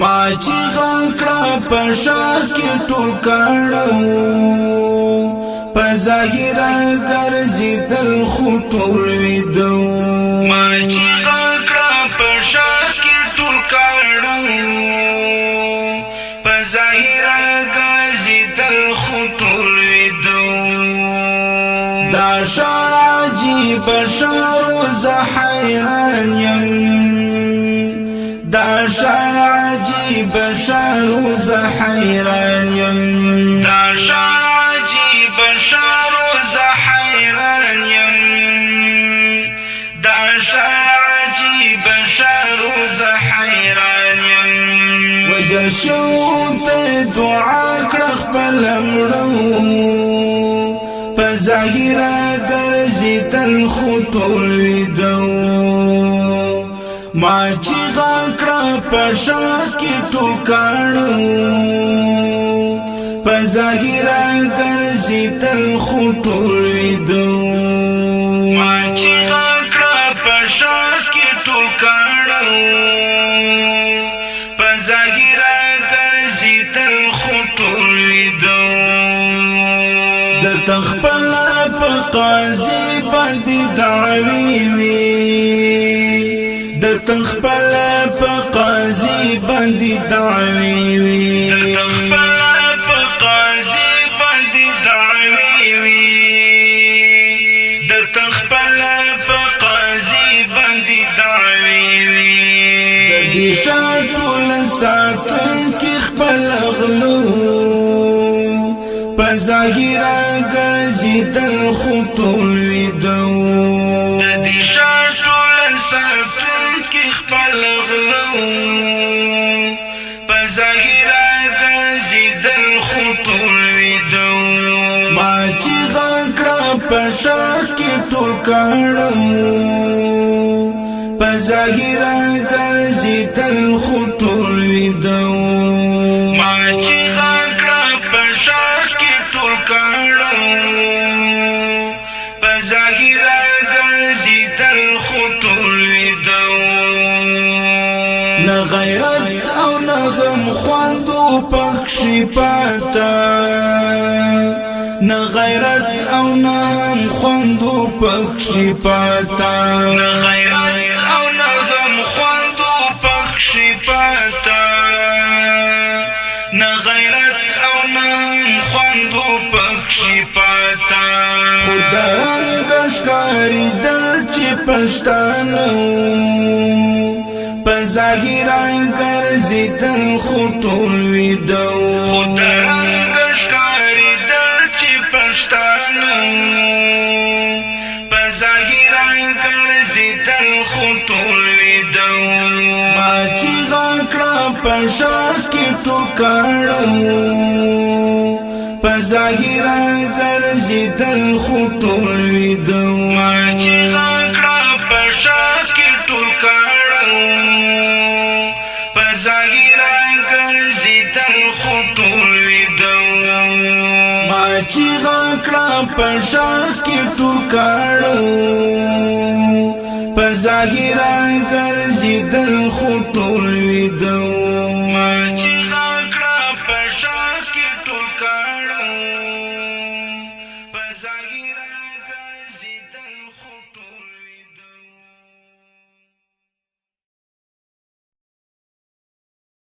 ما چې غکړه په شاه کې ټول کړو په ظاهر ګرځیدل خو ټول ویدو ما چې غکړه په شاه کې ټول کړو په ظاهر ګرځیدل خو ټول ویدو دا شاجي بشر زحیران یم دا شاجي بشر زحیران یم دا شاجي بشر زحیران یم دا شاجي بشر زحیران یم وجل شو ته دعا کړه خپل مړو په ظاهر ګرځیدل خو ټول ویدو ما چې غکړه په شاه کې ټول کړو په ظاهر ګرځیدل خو ټول ویدو ما چې غکړه په شاه کې ټول کړو په ظاهر ګرځیدل خو ټول ویدو د تخپل په قاضي باندې دعوی وی د تخپل په قاضي باندې دعوی وی د تخپل په قاضي باندې دعوی وی د تخپل په قاضي باندې دعوی وی د دې شاټول ساتون کې خپل غلو په ظاهر ګرځیدل خو ټول ویدو د دې شاټول ساتون کې خپل غلو په ظاهر ګرځیدل خو ټول ویدو ما چې غکړه په شاه کې ټول کړو په ظاهر ګرځیدل خو ټول ویدو ما چې غکړه په شاه کې ټول کړو په ظاهر ګرځیدل خو ټول ویدو نه غیرت او نه غم خواندو پکښې پاته نه غیرت او نه غم خواندو پکښې پاته نه غیرت او نه غم خواندو پکښې پاته نه غیرت او نه غم خواندو پکښې پاته خو درنګه ښکارېدل چې پښتانه په ظاهر ګرځیدل خو ټول ویدو خو درنګه ښکارېدل چې پښتانه په ظاهر ګرځیدل خو ټول ویدو ما چې غکړه په شاه کې ټول کړو په ظاهر ګرځیدل خو ټول ویدو ما چې غکړه په شاه کې ټول کړو په ظاهر ګرځیدل خو ټول ویدو ما چې غکړه په شاه کې ټول کړو په ظاهر ګرځیدل خو ټول ویدو